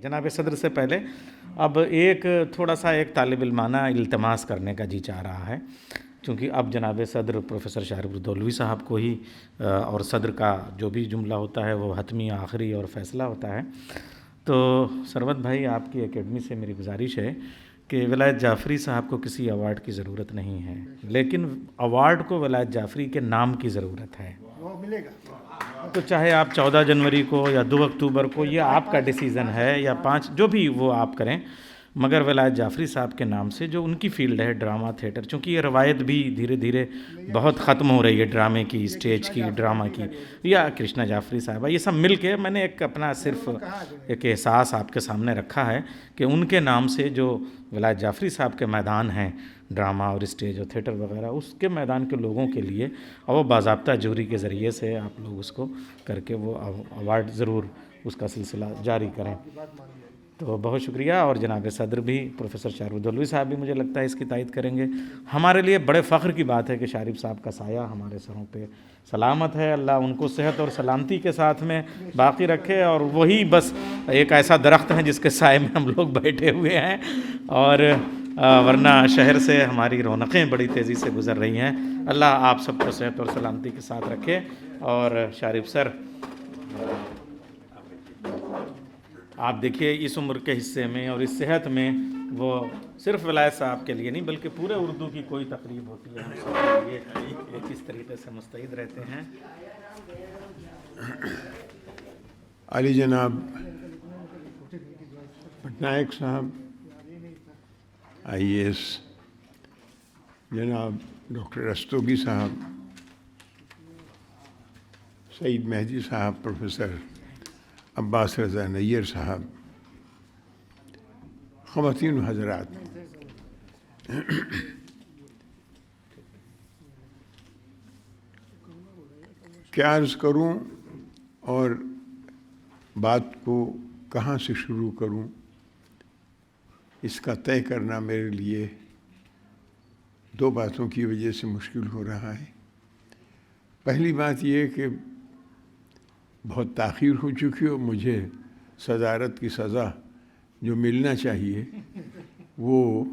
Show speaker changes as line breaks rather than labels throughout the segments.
جناب صدر سے پہلے اب ایک تھوڑا سا ایک طالب علمانہ التماس کرنے کا جی چاہ رہا ہے، چونکہ اب جناب صدر پروفیسر شارف الدولوی صاحب کو ہی اور صدر کا جو بھی جملہ ہوتا ہے وہ حتمی آخری اور فیصلہ ہوتا ہے. تو سروت بھائی، آپ کی اکیڈمی سے میری گزارش ہے کہ ولایت جعفری صاحب کو کسی ایوارڈ کی ضرورت نہیں ہے، لیکن ایوارڈ کو ولایت جعفری کے نام کی ضرورت ہے.
وہ ملے گا.
تو چاہے آپ 14 جنوری کو یا 2 اکتوبر کو، یہ آپ کا ڈیسیزن ہے، یا 5، جو بھی وہ آپ کریں، مگر ولایت جعفری صاحب کے نام سے جو ان کی فیلڈ ہے ڈرامہ تھیٹر، چونکہ یہ روایت بھی دھیرے دھیرے بہت ختم ہو رہی ہے، ڈرامے کی، اسٹیج کی، ڈرامہ کی، یا کرشنا جعفری صاحبہ، یہ سب مل کے میں نے ایک اپنا صرف ایک احساس آپ کے سامنے رکھا ہے کہ ان کے نام سے جو ولایت جعفری صاحب کے میدان ہیں ڈرامہ اور اسٹیج اور تھیٹر وغیرہ، اس کے میدان کے لوگوں کے لیے، اور وہ باضابطہ جوری کے ذریعے سے آپ لوگ اس کو کر کے وہ ایوارڈ ضرور اس کا سلسلہ جاری کریں. تو بہت شکریہ. اور جناب صدر بھی، پروفیسر شارف الدولوی صاحب بھی مجھے لگتا ہے اس کی تائید کریں گے. ہمارے لیے بڑے فخر کی بات ہے کہ شارف صاحب کا سایہ ہمارے سروں پہ سلامت ہے. اللہ ان کو صحت اور سلامتی کے ساتھ میں باقی رکھے، اور وہی بس ایک ایسا درخت ہے جس کے سائے میں ہم لوگ بیٹھے ہوئے ہیں، اور ورنہ شہر سے ہماری رونقیں بڑی تیزی سے گزر رہی ہیں. اللہ آپ سب کو صحت اور سلامتی کے ساتھ رکھے. اور شارف سر، آپ دیکھیے اس عمر کے حصے میں اور اس صحت میں، وہ صرف ولایت صاحب کے لیے نہیں بلکہ پورے اردو کی کوئی تقریب ہوتی ہے ہم سب کے لیے یہ کس طریقے سے مستعد رہتے ہیں.
علی جناب پٹنائک صاحب IAS، جناب ڈاکٹر رستوگی صاحب، سعید مہدی صاحب، پروفیسر عباس رضا نیر صاحب، خواتین و حضرات، کیا عرض کروں اور بات کو کہاں سے شروع کروں، اس کا طے کرنا میرے لیے 2 باتوں کی وجہ سے مشکل ہو رہا ہے. پہلی بات یہ کہ بہت تاخیر ہو چکی اور مجھے صدارت کی سزا جو ملنا چاہیے وہ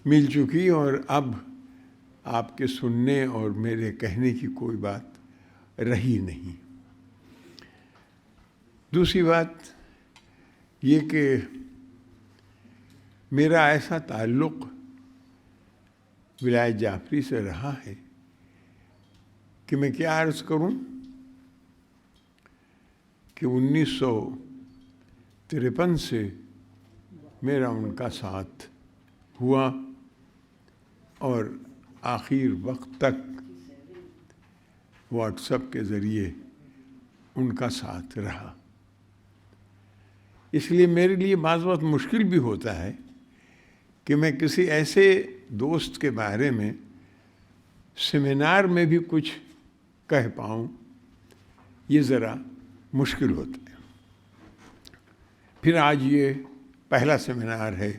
مل چکی، اور اب آپ کے سننے اور میرے کہنے کی کوئی بات رہی نہیں. دوسری بات یہ کہ میرا ایسا تعلق ولایت جعفری سے رہا ہے کہ میں کیا عرض کروں کہ 1953 سے میرا ان کا ساتھ ہوا اور آخر وقت تک واٹس ایپ کے ذریعے ان کا ساتھ رہا. اس لیے میرے لیے بعض وقت مشکل بھی ہوتا ہے کہ میں کسی ایسے دوست کے بارے میں سیمینار میں بھی کچھ کہہ پاؤں، یہ ذرا مشکل ہوتا ہے. پھر آج یہ پہلا سیمینار ہے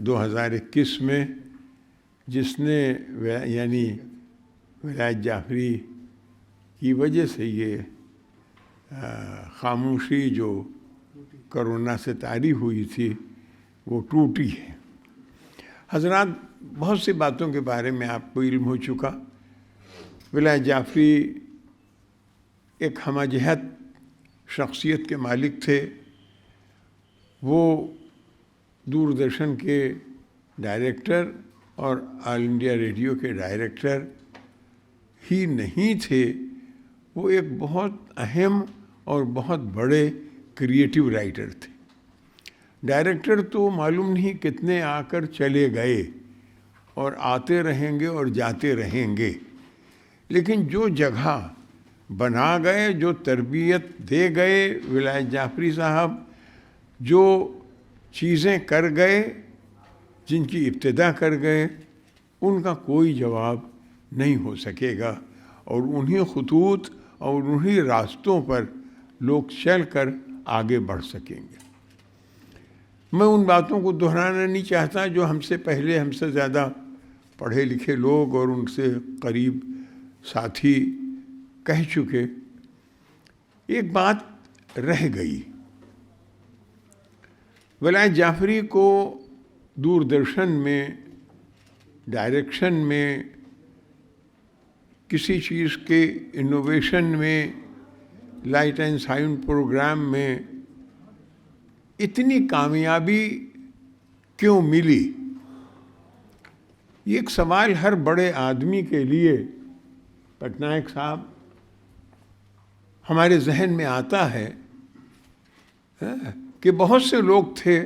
2021 میں جس نے یعنی ولایت جعفری کی وجہ سے یہ خاموشی جو کرونا سے طاری ہوئی تھی وہ ٹوٹی ہے. حضرات، بہت سی باتوں کے بارے میں آپ کو علم ہو چکا. ولایت جعفری ایک ہمہ جہت شخصیت کے مالک تھے. وہ دوردرشن کے ڈائریکٹر اور آل انڈیا ریڈیو کے ڈائریکٹر ہی نہیں تھے، وہ ایک بہت اہم اور بہت بڑے کریٹیو رائٹر تھے. ڈائریکٹر تو معلوم نہیں کتنے آ کر چلے گئے اور آتے رہیں گے اور جاتے رہیں گے، لیکن جو جگہ بنا گئے، جو تربیت دے گئے ولایت جعفری صاحب، جو چیزیں کر گئے، جن کی ابتدا کر گئے، ان کا کوئی جواب نہیں ہو سکے گا. اور انہی خطوط اور انہی راستوں پر لوگ چل کر آگے بڑھ سکیں گے. میں ان باتوں کو دہرانا نہیں چاہتا جو ہم سے پہلے، ہم سے زیادہ پڑھے لکھے لوگ اور ان سے قریب ساتھی کہہ چکے. ایک بات رہ گئی. ولایت جعفری کو دوردرشن میں ڈائریکشن میں کسی چیز کے انوویشن میں لائٹ اینڈ ساؤنڈ پروگرام میں اتنی کامیابی کیوں ملی؟ یہ ایک سوال ہر بڑے آدمی کے لیے پٹنائک صاحب ہمارے ذہن میں آتا ہے کہ بہت سے لوگ تھے،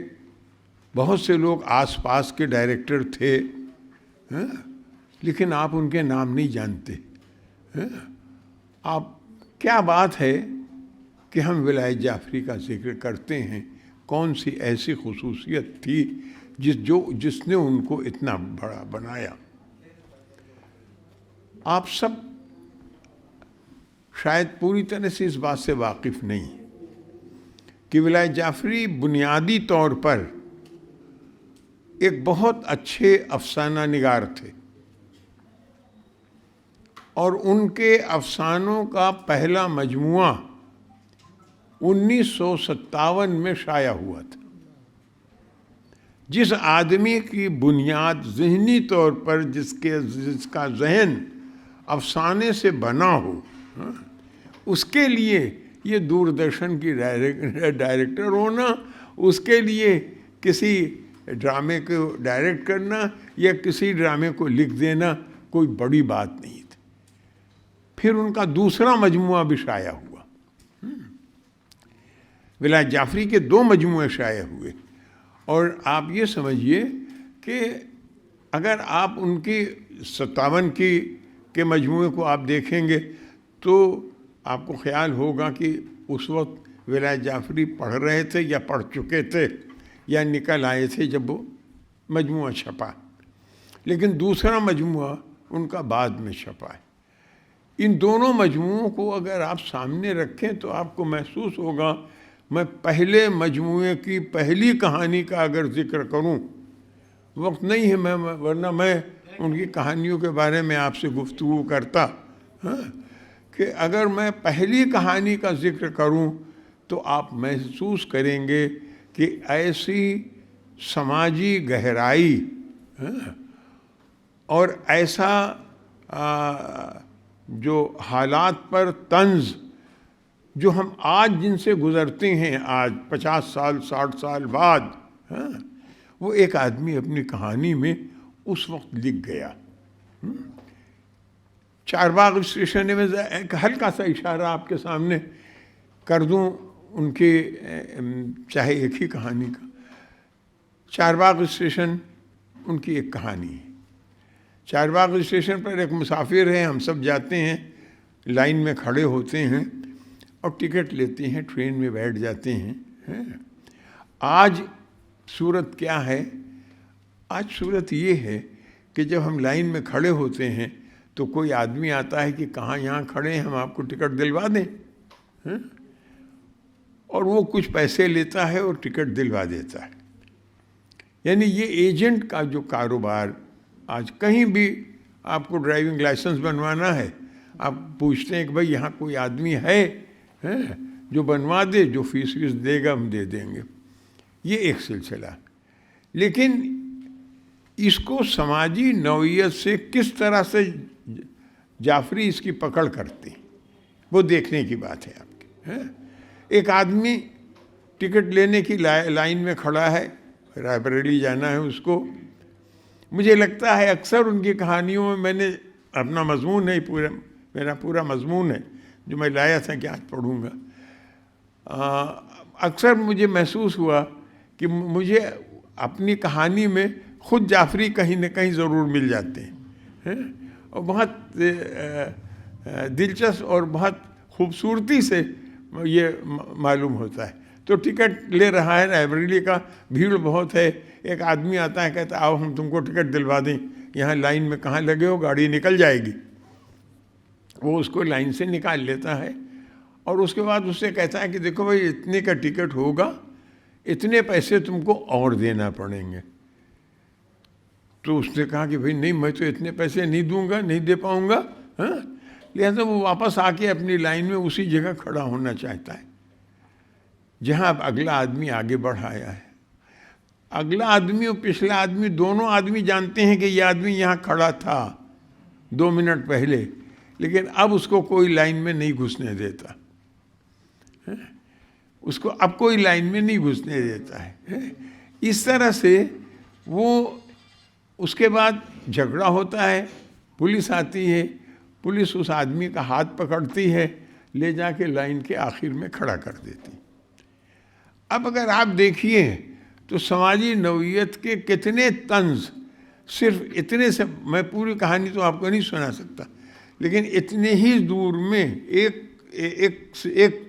بہت سے لوگ آس پاس کے ڈائریکٹر تھے، لیکن آپ ان کے نام نہیں جانتے. آپ کیا بات ہے کہ ہم ولایت جعفری کا ذکر کرتے ہیں؟ کون سی ایسی خصوصیت تھی جس نے ان کو اتنا بڑا بنایا؟ آپ سب شاید پوری طرح سے اس بات سے واقف نہیں کہ ولایت جعفری بنیادی طور پر ایک بہت اچھے افسانہ نگار تھے، اور ان کے افسانوں کا پہلا مجموعہ 1957 میں شائع ہوا تھا. جس آدمی کی بنیاد ذہنی طور پر جس کا ذہن افسانے سے بنا ہو، اس کے لیے یہ دوردرشن کی ڈائریکٹر ہونا، اس کے لیے کسی ڈرامے کو ڈائریکٹ کرنا یا کسی ڈرامے کو لکھ دینا کوئی بڑی بات نہیں تھی. پھر ان کا دوسرا مجموعہ بھی شائع ہوا. ولایت جعفری کے 2 مجموعے شائع ہوئے، اور آپ یہ سمجھیے کہ اگر آپ ان کی 57 کے مجموعے کو آپ دیکھیں گے تو آپ کو خیال ہوگا کہ اس وقت ولایت جعفری پڑھ رہے تھے یا پڑھ چکے تھے یا نکل آئے تھے جب وہ مجموعہ چھپا. لیکن دوسرا مجموعہ ان کا بعد میں چھپا ہے. ان دونوں مجموعوں کو اگر آپ سامنے رکھیں تو آپ کو محسوس ہوگا، میں پہلے مجموعے کی پہلی کہانی کا اگر ذکر کروں، وقت نہیں ہے ورنہ میں ان کی کہانیوں کے بارے میں آپ سے گفتگو کرتا، کہ اگر میں پہلی کہانی کا ذکر کروں تو آپ محسوس کریں گے کہ ایسی سماجی گہرائی اور ایسا جو حالات پر طنز جو ہم آج جن سے گزرتے ہیں، آج 50 سال 60 سال بعد، وہ ایک آدمی اپنی کہانی میں اس وقت لکھ گیا. چارباغ اسٹیشن میں ایک ہلکا سا اشارہ آپ کے سامنے کر دوں ان کے چاہے ایک ہی کہانی کا. چارباغ اسٹیشن ان کی ایک کہانی ہے. چارباغ اسٹیشن پر ایک مسافر ہے، ہم سب جاتے ہیں، لائن میں کھڑے ہوتے ہیں اور ٹکٹ لیتے ہیں، ٹرین میں بیٹھ جاتے ہیں. آج صورت کیا ہے؟ آج صورت یہ ہے کہ جب ہم لائن میں کھڑے ہوتے ہیں تو کوئی آدمی آتا ہے کہ کہاں یہاں کھڑے ہیں، ہم آپ کو ٹکٹ دلوا دیں، اور وہ کچھ پیسے لیتا ہے اور ٹکٹ دلوا دیتا ہے. یعنی یہ ایجنٹ کا جو کاروبار، آج کہیں بھی آپ کو ڈرائیونگ لائسنس بنوانا ہے، آپ پوچھتے ہیں کہ بھائی یہاں کوئی آدمی ہے جو بنوا دے، جو فیس دے گا ہم دے دیں گے. یہ ایک سلسلہ. لیکن اس کو سماجی نوعیت سے کس طرح سے جعفری اس کی پکڑ کرتے ہیں، وہ دیکھنے کی بات ہے آپ کی. ایک آدمی ٹکٹ لینے کی لائن میں کھڑا ہے، رائے بریلی جانا ہے اس کو. مجھے لگتا ہے اکثر ان کی کہانیوں میں، میں نے اپنا مضمون ہے، میرا پورا مضمون ہے جو میں لایا تھا کہ آج پڑھوں گا، اکثر مجھے محسوس ہوا کہ مجھے اپنی کہانی میں خود جعفری کہیں نہ کہیں ضرور مل جاتے ہیں، اور بہت دلچسپ اور بہت خوبصورتی سے یہ معلوم ہوتا ہے. تو ٹکٹ لے رہا ہے، رائے بریلی کا بھیڑ بہت ہے، ایک آدمی آتا ہے کہتا ہے آؤ ہم تم کو ٹکٹ دلوا دیں، یہاں لائن میں کہاں لگے ہو، گاڑی نکل جائے گی. وہ اس کو لائن سے نکال لیتا ہے اور اس کے بعد اس سے کہتا ہے کہ دیکھو بھائی اتنے کا ٹکٹ ہوگا، اتنے پیسے تم کو اور دینا پڑیں گے. تو اس نے کہا کہ بھائی نہیں، میں تو اتنے پیسے نہیں دوں گا، نہیں دے پاؤں گا. لہٰذا وہ واپس آ کے اپنی لائن میں اسی جگہ کھڑا ہونا چاہتا ہے. جہاں اب اگلا آدمی آگے بڑھایا ہے. اگلا آدمی اور پچھلا آدمی دونوں آدمی جانتے ہیں کہ یہ آدمی یہاں کھڑا تھا 2 منٹ پہلے, لیکن اب اس کو کوئی لائن میں نہیں گھسنے دیتا, اس کو اب کوئی لائن میں نہیں گھسنے دیتا ہے. اس طرح سے وہ اس کے بعد جھگڑا ہوتا ہے, پولیس آتی ہے, پولیس اس آدمی کا ہاتھ پکڑتی ہے, لے جا کے لائن کے آخر میں کھڑا کر دیتی. اب اگر آپ دیکھیے تو سماجی نوعیت کے کتنے طنز, صرف اتنے سے, میں پوری کہانی تو آپ کو نہیں سنا سکتا, لیکن اتنے ہی دور میں ایک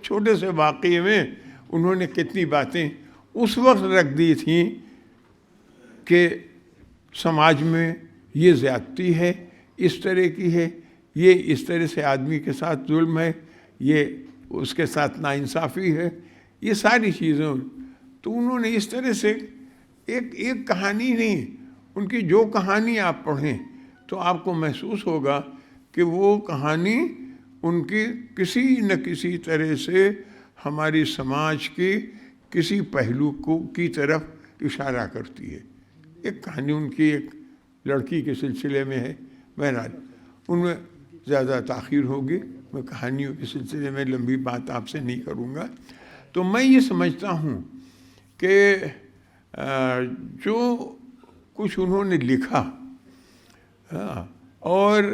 چھوٹے سے واقعے میں انہوں نے کتنی باتیں اس وقت رکھ دی تھیں کہ سماج میں یہ زیادتی ہے, اس طرح کی ہے, یہ اس طرح سے آدمی کے ساتھ ظلم ہے, یہ اس کے ساتھ ناانصافی ہے, یہ ساری چیزیں. تو انہوں نے اس طرح سے ایک کہانی نہیں, ان کی جو کہانی آپ پڑھیں تو آپ کو محسوس ہوگا کہ وہ کہانی ان کی کسی نہ کسی طرح سے ہماری سماج کے کسی پہلو کی طرف اشارہ کرتی ہے. ایک کہانی ان کی ایک لڑکی کے سلسلے میں ہے. بہرحال ان میں زیادہ تاخیر ہوگی, میں کہانیوں کے سلسلے میں لمبی بات آپ سے نہیں کروں گا. تو میں یہ سمجھتا ہوں کہ جو کچھ انہوں نے لکھا اور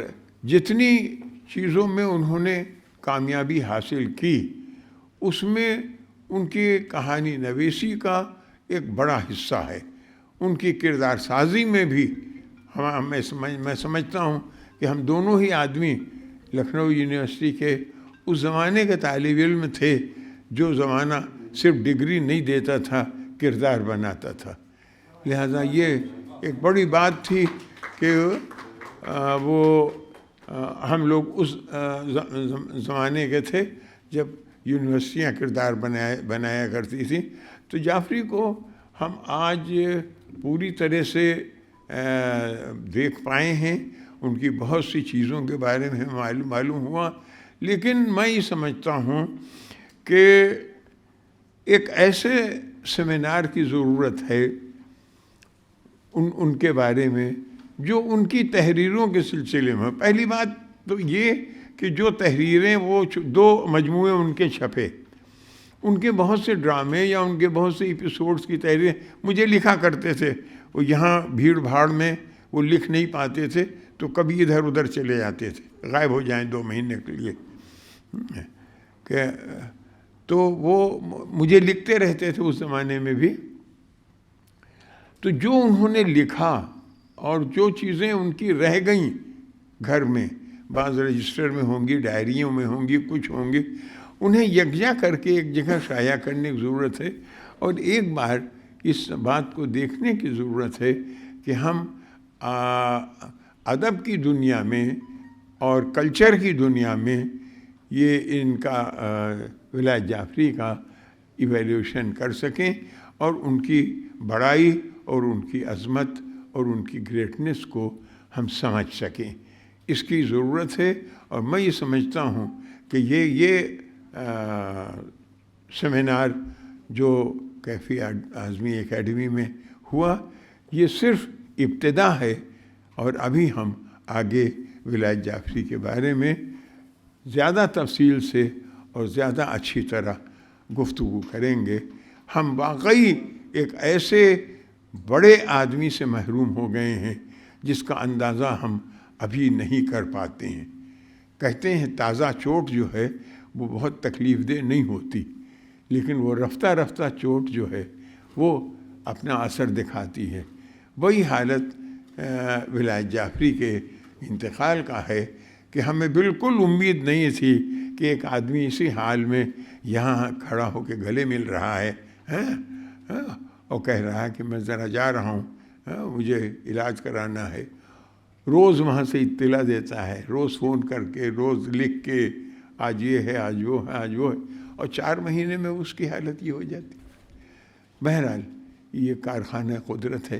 جتنی چیزوں میں انہوں نے کامیابی حاصل کی, اس میں ان کی کہانی نویسی کا ایک بڑا حصہ ہے. ان کی کردار سازی میں بھی میں سمجھتا ہوں کہ ہم دونوں ہی آدمی لکھنؤ یونیورسٹی کے اس زمانے کے طالب علم تھے جو زمانہ صرف ڈگری نہیں دیتا تھا, کردار بناتا تھا. لہذا یہ ایک بڑی بات تھی کہ وہ ہم لوگ اس زمانے کے تھے جب یونیورسٹیاں کردار بنایا کرتی تھیں. تو جعفری کو ہم آج پوری طرح سے دیکھ پائے ہیں, ان کی بہت سی چیزوں کے بارے میں معلوم ہوا, لیکن میں یہ سمجھتا ہوں کہ ایک ایسے سیمینار کی ضرورت ہے ان کے بارے میں جو ان کی تحریروں کے سلسلے میں. پہلی بات تو یہ کہ جو تحریریں وہ 2 مجموعے ان کے چھپے, ان کے بہت سے ڈرامے یا ان کے بہت سے ایپیسوڈز کی تحریریں مجھے لکھا کرتے تھے. وہ یہاں بھیڑ بھاڑ میں وہ لکھ نہیں پاتے تھے تو کبھی ادھر ادھر چلے جاتے تھے, غائب ہو جائیں 2 مہینے کے لیے. تو وہ مجھے لکھتے رہتے تھے اس زمانے میں بھی. تو جو انہوں نے لکھا اور جو چیزیں ان کی رہ گئیں گھر میں, بعض رجسٹر میں ہوں گی, ڈائریوں میں ہوں گی, کچھ ہوں گی, انہیں یکجا کر کے ایک جگہ شائع کرنے کی ضرورت ہے. اور ایک بار اس بات کو دیکھنے کی ضرورت ہے کہ ہم ادب کی دنیا میں اور کلچر کی دنیا میں یہ ان کا ولایت جعفری کا ایویلیوشن کر سکیں اور ان کی بڑائی اور ان کی عظمت اور ان کی گریٹنس کو ہم سمجھ سکیں. اس کی ضرورت ہے. اور میں یہ سمجھتا ہوں کہ یہ سیمینار جو کیفی اعظمی اکیڈمی میں ہوا, یہ صرف ابتدا ہے, اور ابھی ہم آگے ولایت جعفری کے بارے میں زیادہ تفصیل سے اور زیادہ اچھی طرح گفتگو کریں گے. ہم واقعی ایک ایسے بڑے آدمی سے محروم ہو گئے ہیں جس کا اندازہ ہم ابھی نہیں کر پاتے ہیں. کہتے ہیں تازہ چوٹ جو ہے وہ بہت تکلیف دہ نہیں ہوتی, لیکن وہ رفتہ رفتہ چوٹ جو ہے وہ اپنا اثر دکھاتی ہے. وہی حالت ولایت جعفری کے انتقال کا ہے کہ ہمیں بالکل امید نہیں تھی کہ ایک آدمی اسی حال میں یہاں کھڑا ہو کے گلے مل رہا ہے اور کہہ رہا ہے کہ میں ذرا جا رہا ہوں, مجھے علاج کرانا ہے. روز وہاں سے اطلاع دیتا ہے, روز فون کر کے, روز لکھ کے, آج یہ ہے, آج وہ ہے, آج وہ ہے, اور 4 مہینے میں اس کی حالت یہ ہو جاتی. بہرحال یہ کارخانہ قدرت ہے,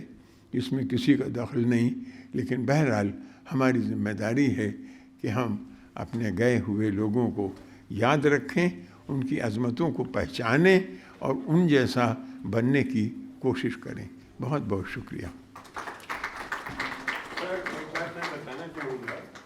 اس میں کسی کا دخل نہیں, لیکن بہرحال ہماری ذمہ داری ہے کہ ہم اپنے گئے ہوئے لوگوں کو یاد رکھیں, ان کی عظمتوں کو پہچانیں اور ان جیسا بننے کی کوشش کریں. بہت بہت شکریہ.
سر ایک بات میں بتانا چاہوں گا